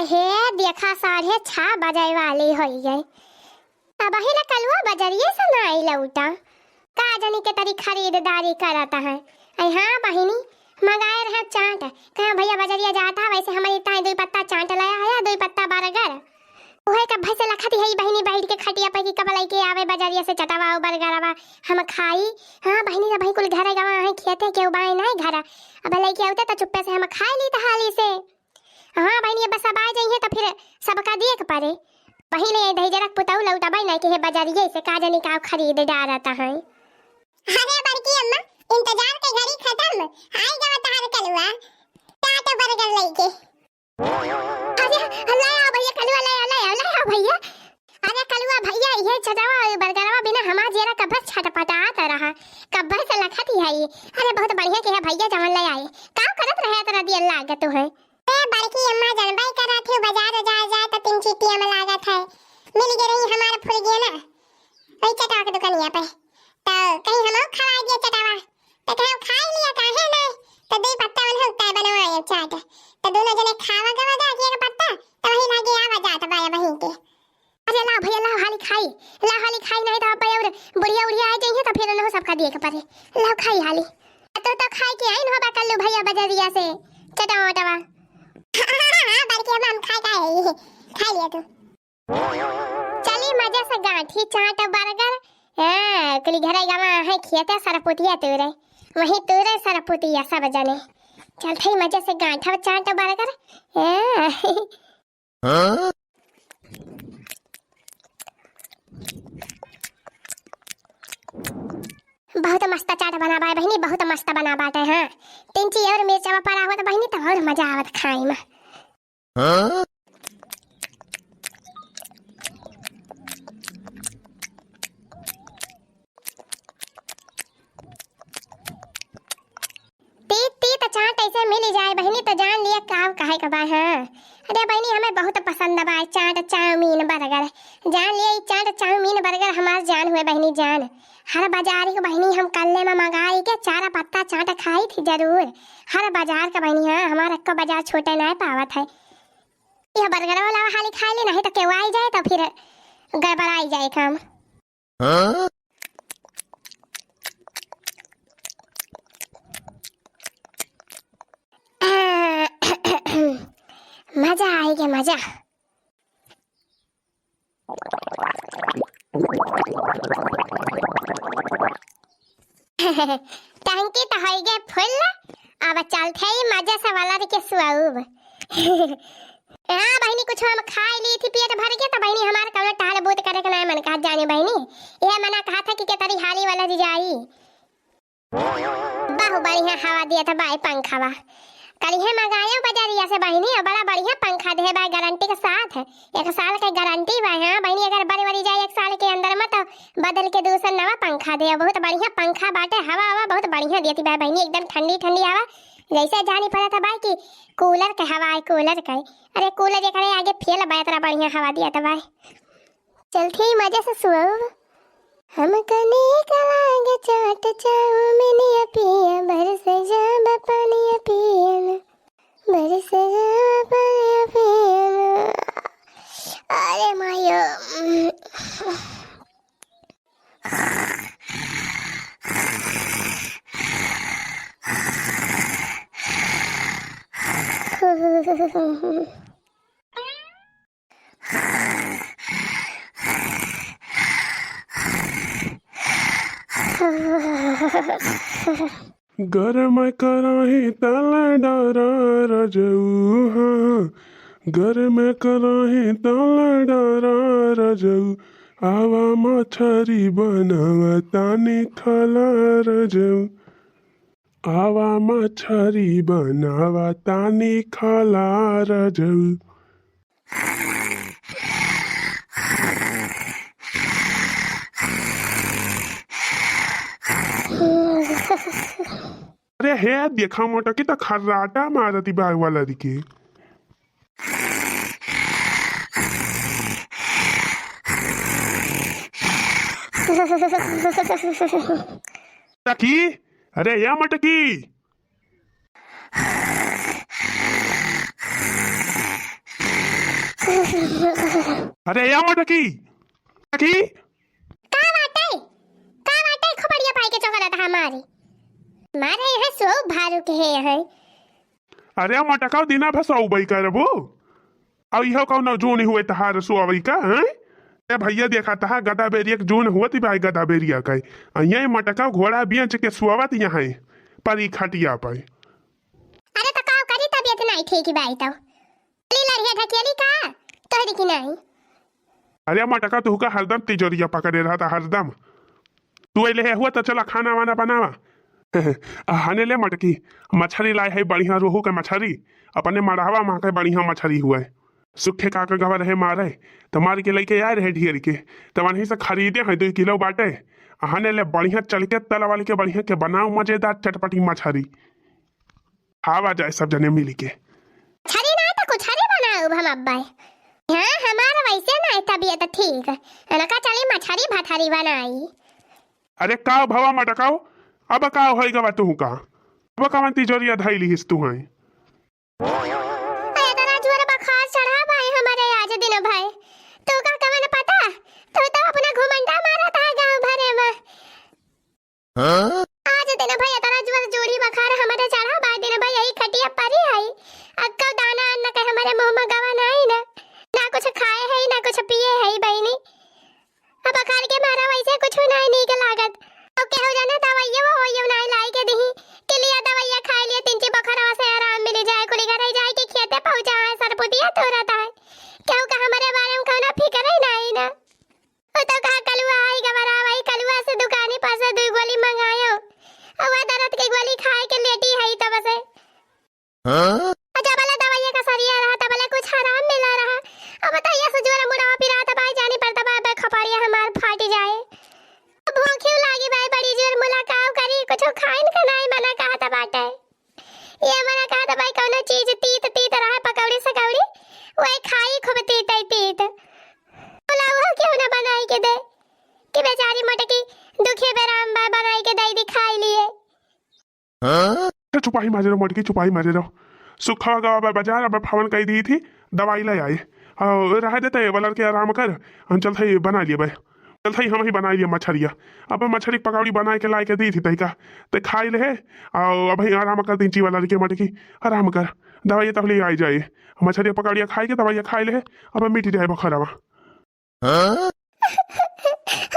हे देखा 6:30 बजे वाली हो गई। अब ही कलुआ बजरिए से ना आई लौटा का जानी के तरी खरीदारी करता है। हाँ बहिनी मंगाए रहे चाट कहा भैया बजरिया जाता वैसे हमारे इतना 2 पत्ता चाट लाया है 2 पत्ता बर्गर ओहे का भैसे लखती है बहिनी बैठ के खटिया पे की कबलाई के आवे बजरिया से चटावा बर्गरवा हम खाई। हाँ बहिनी रे भाई कुल घर गवा है खेते के उबाई नहीं घर अब लेके आउते तो चुप्पे से हम खाई ली हाली से। हाँ बहिनी बस अब आ जाइए तो फिर सबका देख पड़े पहले दही जरक पुताऊ लौटा भाई नहीं के बजरिए से का जानी का खरीद डालता है। अरे बड़की अम्मा इंतजार के घड़ी खत्म आई गवा तहार कलुआ चाट बर्गर लेके। अरे अल्लाह भैया कलुआ अल्लाह भैया अरे कलुआ भैया ये चटावा बर्गरवा बिना हमार जेरा कब्बर छटपटाता रहा कब्बर से लखती है ये। अरे बहुत बढ़िया के है भैया जवन ले आए का करत रहे तेरा दिल लागत है। ए बड़की अम्मा जनबाई करा थी बाजार जा तो 3 चीटियां में लागत है मिल गई रही हमारा फुल गया ना वही चटावा के दुकानिया पे तो कहीं हम खवा दिया चटावा तो कहीं खा लिया काहे नहीं तो 2 पत्ता मन होता है बनवाए चाट तो दोनों जने खावा गवा दा एक पत्ता तो वही लागे आवा जात बाया वहीं के। अरे ला भैया ला हाली खाई नहीं तो आप और बुढ़िया उड़िया आ जाइए तो फिर न सबका देख पड़े ला खाई हाली तो खाई के आई न होबा कल्लू भैया बजरिया से चटावा वटावा। हां बड़की अम्मा हम खा लिया तू चली मजा से गांठी चाट बर्गर हां कुली घर गवा है खेते सरपुतिया तोरे वही तोरे सरपुतिया सब जाने चल थई मजा से गांठा चाट बर्गर हां बहुत मस्त चाट बना बाय बहनी बहुत मस्त बना बाटे। हाँ 3 चीज और मिर्चवा पड़ा हुआ तो बहनी तो और मजा आवत खाई में। तीत चाट ऐसे मिल जाए बहनी तो जान लिया का कहे का बाय। हाँ अरे बहनी हमें बहुत पसंद है चाट चाउमीन बर्गर जान लिया चाट चाउमीन बर्गर हमार जान हुए बहनी जान। हर बाजार के बहनी हम कल्ले में मंगाई के 4 पत्ता चाट खाई थी जरूर हर बाजार का बहनी। हाँ हमारा का बाजार छोटे नहीं पावत है यह बर्गर वाला हाली खाई ले नहीं तो केवा आई जाए तो फिर गड़बड़ाई जाए काम। मजा आएगा मजा। टंकी तो हो गए फुल अब चलते ही मजा से वाला के सुआऊब। हाँ बहनी कुछ हम खाई ली थी पेट भर के तो बहनी हमारे कौन टहल बूत करे के नहीं मन कहा जाने बहनी यह मना कहा था कि तरी हाली वाला रिजाई बहु बढ़िया हवा दिया था बाई पंखावा कल है मंगाया बाजारिया से बहनी बड़ा बढ़िया पंखा दे भाई गारंटी के साथ 1 साल की गारंटी भाई। हाँ बहनी अगर बड़ी जाए 1 साल के अंदर में तो बदल के दूसरा नवा पंखा दे बहुत बढ़िया पंखा बाटे हवा बहुत बढ़िया देती भाई बहनी एकदम ठंडी हवा जैसे जानी पड़ा था भाई कि कूलर के हवा है कूलर के अरे कूलर एक आगे फेल बैतरा बढ़िया हवा दिया था भाई। चलते ही मजे से सुओ हम कने कलांगे चाट चाउमीन पिया बरस जाब पानी पिया बरस जाब पानी पिया। अरे मायो गरम कराही तले डारा रजऊ हाँ गरम कराही तले डारा रजऊ आवा मछरी बनावा तानी खला रजऊ आवा मछरी बनावा तानी खला रजऊ। अरे हे देखा मोटा की तो खर्राटा मारती बाग वाला दिखे मटकी अरे या मटकी अरे या मोटकी की का वाटे खोपड़िया पाई के चोकला था हमारी मारे है सो भारू के है अरे मोटका दिना भसाऊ बई करबो और इहो कौन जून हुए तहार सुअवई का हैं ए भैया देखा तहा गदा बेरिया के जून हुआ ती भाई गदा बेरिया का यही मोटका घोड़ा बेच के सुअवत यहाँ परी खटिया पे अरे तो का करी तबीयत नहीं ठीक बाई तो लीला रे ढकेली का तोहरी की नहीं अरे मोटका तू का हरदम तिजोरिया पकड़े रहा था हरदम तू ले हुआ तो चला खाना वाना बनावा हने ले मटकी मछली लाए है बढ़िया रोहू के मछली अपने मड़ावा माँ के बढ़िया मछली हुआ है सुखे काका गवा रहे मारे तो मार के लेके आए रहे ढेर के तो वहीं से खरीदे हैं 2 किलो बाटे हने ले बढ़िया चल के तला वाली के बढ़िया के बनाओ मजेदार चटपटी मछली खावा जाए सब जने मिल के छरी ना तो कुछ हरी बनाओ हम अब्बा हाँ हमारा वैसे ना तबीयत ठीक है ना का चली मछली भाथारी बनाई अरे का भवा मटकाओ अब का होई गवा तू का अब का तिजोरिया धैली हिस तू है दिन भाई तो का कवन पता तो अपना घुमंडा मारा था गांव भरे में आज दिन भाई तारा जुर जोड़ी बखार हमारे चढ़ा बा दिन भाई यही खटिया परी आई अक्का दाना अन्न के हमारे मुंह में गवा नहीं ना कुछ खाए है ना कुछ पिए है बहनी अब बखार के मारा वैसे कुछ नहीं नीक लागत अब के हो जाना दवाइया वो नहीं लाई के दी के लिए दवाइया खा लिए 3 बखरवा से आराम मिल जाए कुली घर जाए के खेते पहुंचा है सरपुतिया तो रहता है क्यों का हमारे बारे में खाना फिक्र ही नहीं ना वो तो कहा कलुआ आई गवरा भाई कलुआ से दुकानी पर से 2 गोली मंगायो और दर्द की गोली खाए के लेटी है तब से अच्छा भला दवाई का सरिया रहा तब भला कुछ आराम मिला रहा अब बताइए सजोरा मुड़ा फिर आता भाई जानी पर दबा पे खपड़िया हमार फाट जाए भूख क्यों लागी भाई बड़ी जोर मुलाकात करी कुछ खाइन का नहीं मना कहा था बाटे ये मना कहा था भाई कौन चीज तीत तीत रहा पकौड़ी सकौड़ी वही खाई खूब तीत पुलाव क्यों ना बनाई के दे कि बेचारी मोटकी दुखे बेराम बनाई के दई दिखाई लिए चुपाई मारे रहो मोटकी चुपाई मारे रहो सुखा गवा बाजार अब फवन कही दी थी दवाई ले आए और रह देते वलर के आराम कर हम चलते बना लिए भाई चलते हम ही बना लिए मछलिया अब मछली पकौड़ी बना के ला के दी थी तैका ते खाई ले और अब आराम कर दी वाला के मटकी आराम कर दवाई तब ले आई जाए मछली पकौड़िया खाई के दवाइया खाई ले अब मिट जाए बखरवा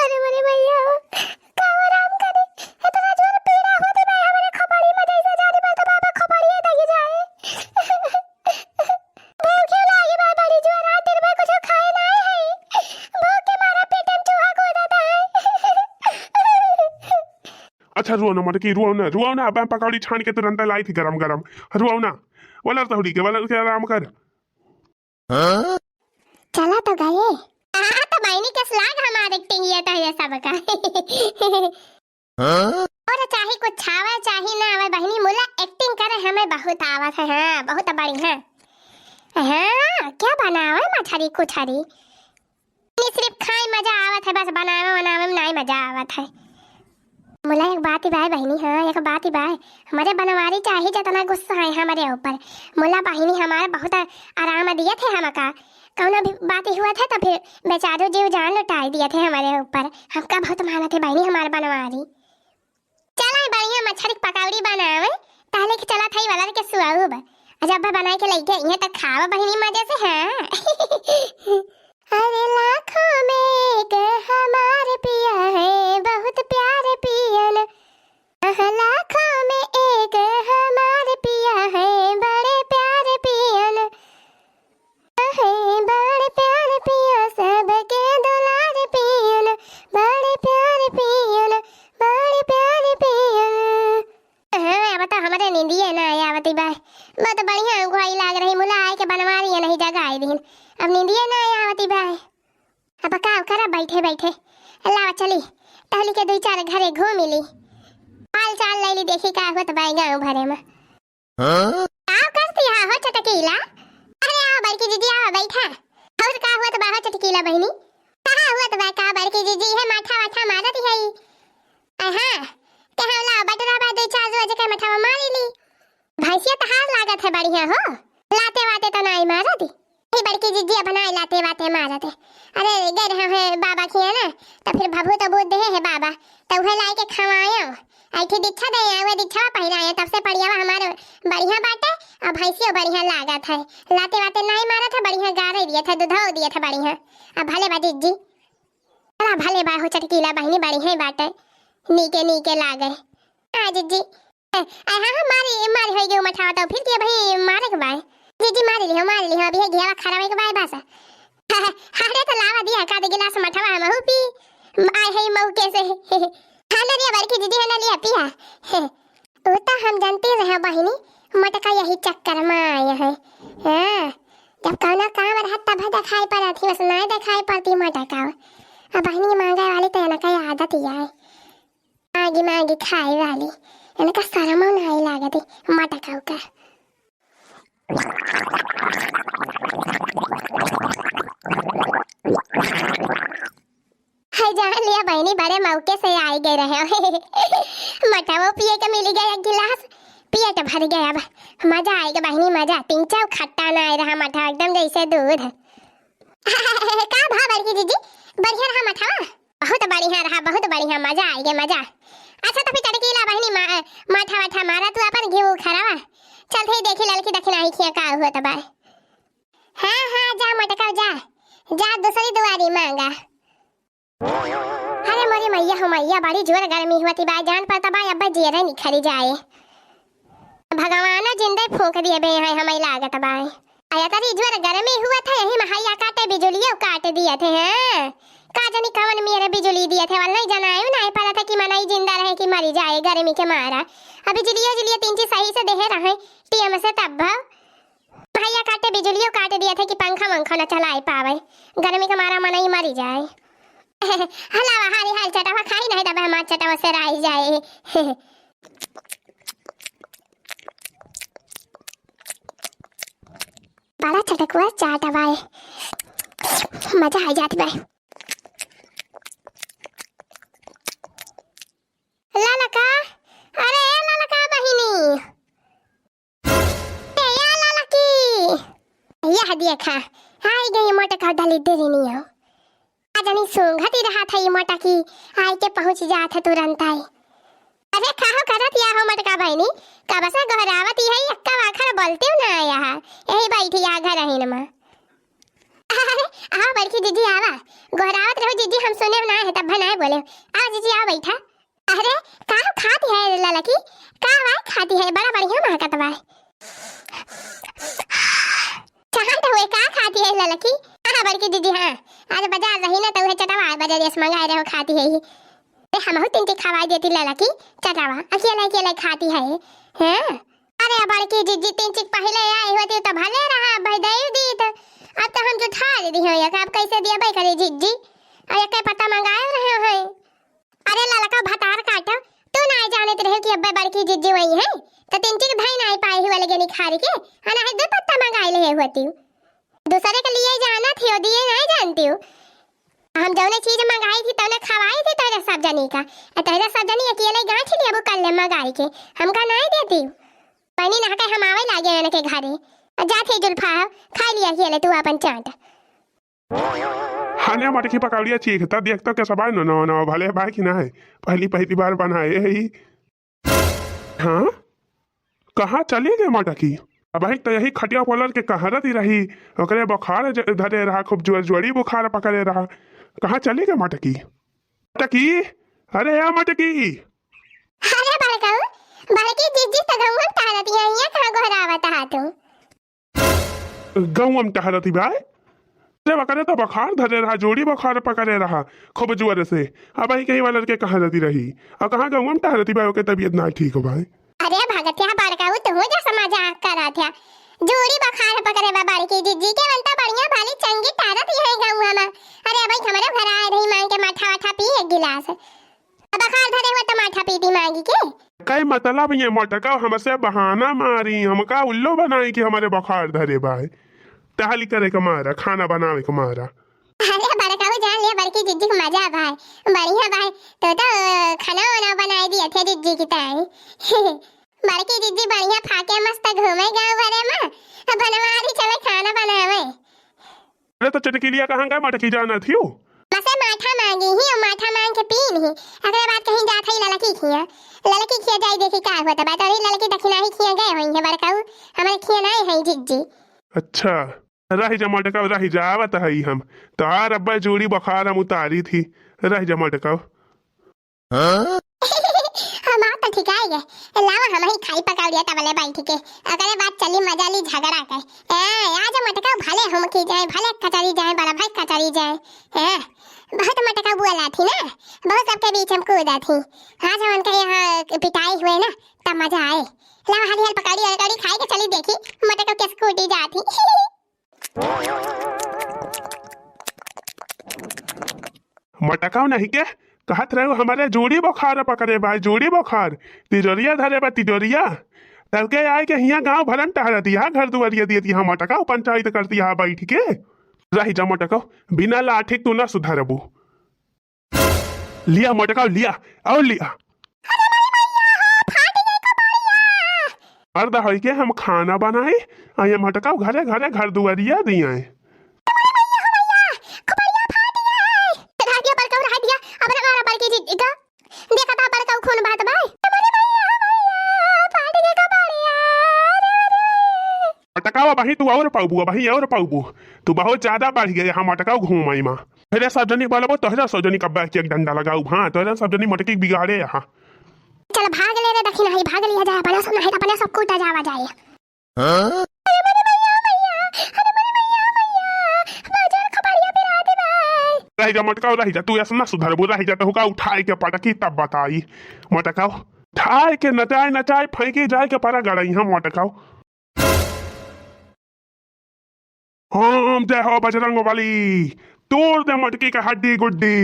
अरे मेरे भैया का आराम करे इतना जोर पीड़ा होती भाई हमारे खपड़ी में जैसे जाने पर तो बाबा खपड़ी दगी जाए भूख क्यों लागी भाई बड़ी जोर रात दिन में कुछ खाए नहीं है भूख के मारा पेट में चूहा कूदता है अच्छा रुओ ना मटकी रुओ ना अब पकौड़ी छान के तुरंत लाई थी गरम गरम रुओ ना वलर के आराम कर चला तो गए तो बहनी के स्लाग हमारे टिंगिया तो ये सब का और चाहे कुछ छावा चाहे ना आवे बहनी मुला एक्टिंग करे हमें बहुत आवत है हां बहुत बढ़िया हां क्या बनावे मछली कुछरी सिर्फ खाए मजा आवत है बस बनावे में नहीं मजा आवत है मुला एक बात ही भाई बहनी हाँ एक बात ही भाई हमारे बनवारी चाहिए जितना गुस्सा है हमारे ऊपर मुला बहनी हमारे बहुत आराम दिए थे हमका कौनो भी बात हुआ था तो फिर बेचारो जीव जान लुटाई दिए थे हमारे ऊपर हमका बहुत माना थे बहनी हमारे बनवारी चला बढ़िया मछली पकौड़ी बनावे पहले के चला था वाला के सुआब जब बना के लेके ये तक खावा बहनी मजे से हाँ अरे लाखों में एक हमारे पिया है बहुत प्यारे पियन लाखों में एक हमारे पिया है बड़े प्यारे पियन बड़े प्यारे पिया सबके दुलारे पियन बड़े प्यारे पियन हाँ बता हमारे नींदिए ना आया आवती बाय बहुत बढ़िया गुहाई लाग रही मुला आए के बनवा रही है नहीं जगह आई दिन अब नींदिए ना आया आवती बाय अब का करा बैठे बैठे अल्लाह चली टहली के 2-4 घरे घूम ली हाल चाल ले ली देखी का हुआ तो बाई गाँव भरे में आओ करती हो चटकीला अरे आओ बड़की जीजी आओ बैठा और का हुआ तो बाहर चटकीला बहनी कहा हुआ तो का बड़की जीजी है माथा वाथा मारती है हां कहा ला बटरा बा 2-4 रोज के माथा मारी ली भैंसिया तो हार लागत है बढ़िया हो लाते वाते तो नहीं मारती ही बड़की जिज्जी बनाए लाते बाते मारते। अरे गए रहे हैं बाबा किया ना तो फिर भभू तो बुद्ध है बाबा तो वह लाए के खवायो ऐठी दीक्षा दे आवे दीक्षा पहिराया तब से पड़ियावा हमारे बढ़िया बाटे और भैंसियो बढ़िया लागत है लाते वाते नहीं मारा था बढ़िया गारे दिया था दूधो दिया था बढ़िया। अब भले बा जिज्जी अरे भले बा हो चटकीला बहनी बढ़िया ही बाटे नीके नीके लागे आ जिज्जी हाँ मारी मारी हो गई मठावा तो फिर के भाई मारे के बाय जिज्जी मारी लियो अभी है गया खराब है के बाय बस हारे तो लावा दिया का दे गिलास मठावा हम हो पी आए है मौके से खाना दिया बड़की दीदी है ना लिया पिया वो तो हम जानते रहे बहिनी मटका यही चक्कर में आया है। हाँ जब कौनो काम रहता तब दिखाई पड़ा थी बस नहीं दिखाई पड़ती मटका अब बहिनी मांगे वाली तो इनका आदत ही है मांगी मांगी खाई वाली इनका शर्म नहीं लागती मटका का। जान लिया बहनी बड़े मौके से आई गए रहे मठावा पिए के मिल गया एक गिलास पिए के भर गया अब मजा आएगा बहनी मजा तीन चाव खट्टा ना आए रहा मठा एकदम जैसे दूध का भा बड़की दीदी बढ़िया रहा मठावा बहुत बढ़िया मजा आएगा मजा। अच्छा तो फिर चटकीला बहनी माठा वाठा मारा तू अपन घी खरावा चल थे देखी ललकी दक्षिणाई खिया का हुआ तब हाँ जा मटका जा दूसरी दुआरी मांगा। अरे मोरी मैया हो मैया बड़ी जोर गर्मी हुआ थी बाई जान पड़ता बाई अब जेरे निखरी जाए भगवान जिंदे फूंक दिए बे है हमें लागत बाई आया तरी जोर गर्मी हुआ था यही महैया काटे बिजलियों काट दिए थे हैं का जानी कवन मेरे बिजली दिए थे वाल नहीं जनायो नहीं पता था कि मनाई जिंदा रहे कि मरी जाए गर्मी के मारा अभी बिजलियों तीन चीज सही से देहे रहे टीएम से तब महैया काटे बिजलियों काट दिए थे कि पंखा मंखा न चलाए पावे गर्मी के मारा मनाई मरी जाए हलावा हारी हाल चटावा खाई नहीं दबा मां चटावा से राई जाए बड़ा चटकुआ चाटवा मजा आ जाती भाई लालका अरे लालका बहिनी या लालकी यह देखा आई गई मोटका डाली देरी नहीं हो आजनी सूंघती रहा था ये मोटा की आई के पहुंच जात है तुरंत आई। अरे खाओ करत या हो मटका बहनी कब से गहरावत है अक्का वाखर बोलते ना यहाँ यही बैठी या घर रही नमा अरे आओ बड़की दीदी आवा गहरावत रहो दीदी हम सुने ना है तब नहीं बोले आ दीदी आ बैठा। अरे का खाती है ललकी का वाई खाती है बड़ा बढ़िया महकत बा चाहत हुए का खाती है ललकी हाँ बड़की दीदी हाँ आज बाजार रही ना तो वह चटावा बाजार जैसे मंगाए रहो खाती है ही हम हो तीन खवाई देती ललकी चटावा अकेला खाती है हैं। अरे बड़की दीदी तीन चीज पहले आई होती तो भले रहा भाई दे दी तो अब तो हम जो था दी हो या अब कैसे दिया भाई करे जीजी अरे क्या पता मंगाए रहे हैं। अरे ललका भतार काटो तू ना जाने रहे कि अब बड़की जीजी वही है तो तीन चीज भाई नहीं पाई हुआ लगे निखारी के अना है दो पत्ता मंगाए ले होती दूसरे के लिए जाना थी और दिए नहीं जानती हूँ हम जौने चीज मंगाई थी तौने खवाई थी तेरे सब जनी का तेरे सब जनी अकेले गांठ लिया वो कल मंगाई के हमका नहीं देती बनी ना के हम आवे लागे न के घरे जाथे जुल्फा खा लिया अकेले तू अपन चाट हाने मटकी पकौड़िया चीखता देखता के सब नो नो नो भले भाई की ना है पहली बार बनाए ही। हाँ कहाँ चली गए मटकी अब तो यही खटिया पलर के कहरत ही रही ओकरे बुखार धरे रहा खूब जोड़ी बुखार पकड़े रहा कहाँ चली गए मटकी अरे या मटकी अरे बड़की जिज्जी तो गौम टहरती है ये कहां गोहरावत है तू गौम टहरती भाई अरे बकरे तो बुखार धरे रहा जोड़ी बुखार पकड़े रहा खूब जोर से अब ही कहीं वाले के कहरती रही और कहाँ गौम टहरती भाई ओके तबीयत ना ठीक हो भाई। अरे भगतिया बड़का तो हो जा मजाक करा था जोड़ी बखार पकड़े बा बड़की जिज्जी के बनता बढ़िया भाली चंगी तारत ही है गांव में। अरे भाई हमारे घर आए रही मांग के माठा वाठा पी एक गिलास बखार धरे हुआ तो माठा पीती मांगी के कई मतलब ये मटका हमसे बहाना मारी हमका उल्लू बनाई कि हमारे बुखार धरे भाई टहली करे का मारा खाना बनावे का मारा। अरे बड़का जान लिया बड़की जिज्जी को मजा भाई बढ़िया भाई तो खाना वाना बनाई दिए थे जिज्जी की ताई बड़की जिज्जी बढ़िया फाके मस्त घूमे गांव भरे में बनवा रही चले खाना बनावे अरे तो चटकिलिया कहाँ गए मटकी जाना थी मसे माठा मांगी ही और माठा मांग के पीन ही अगले बात कहीं जात ही लड़की खिया जाई देखी का होता बात अरे लड़की दक्षिणा ही खिया गए होई है बड़काऊ हमारे खिया नहीं है जिज्जी। अच्छा रही जा मटकाओ रही जा आवत है हम तार अब्बा जोड़ी बुखार हम उतारी थी रही जा मटकाओ। हम आप तो ठीक है लावा हम ही खाई पका लिया तबले बैठ के अगले बात चली मजा ली झगड़ा के आज मटका भले हम की जाए भले कचरी जाए बड़ा भाई कचरी जाए बहुत मटका बोला थी ना बहुत सबके बीच हम कूदा थी आज हम उनके यहाँ पिटाई हुए ना तब मजा आए लावा हरी हल पकड़ी और खाई के चली देखी मटका किस कूटी जाती। मटकाओ नहीं के कहत रहे हमारे जोड़ी बुखार पकड़े भाई जोड़ी बुखार तिजोरिया धरे बा तिजोरिया तब के आए के हिया गांव भरन टहरा दिया घर दुआरिया दिया दिया मटकाओ पंचायत कर दिया बैठ के रही जा मटकाओ बिना लाठी तू ना सुधारबू लिया मटकाओ लिया और लिया अर्धा है के हम खाना बनाए आया मटकाओ घरे घरे घर दुआरिया दिया है। मटकावा भाई तू और पाऊबू भाई और पाऊबू तू बहुत ज्यादा बढ़ गया हम मटकाओ घूमाई माँ फिर सब जनी बोलो तोहरा सब जनी कब्बा के एक डंडा लगाऊ हाँ तोहरा सब जनी मटकी बिगाड़े यहाँ चल भाग ले रे दक्षिण ही भाग लिया जाए अपना सब नहीं अपने सब कूटा जावा जाए। रह जा मटकाओ रह जा तू ऐसा ना सुधरबू रह जा तो का उठाए के पटकी तब बताई मटकाओ उठाए के नचाए नचाए फेंके जाए के परा गड़ाई हम मटकाओ। हम जय हो बजरंग बली तोड़ दे मटकी का हड्डी गुड्डी।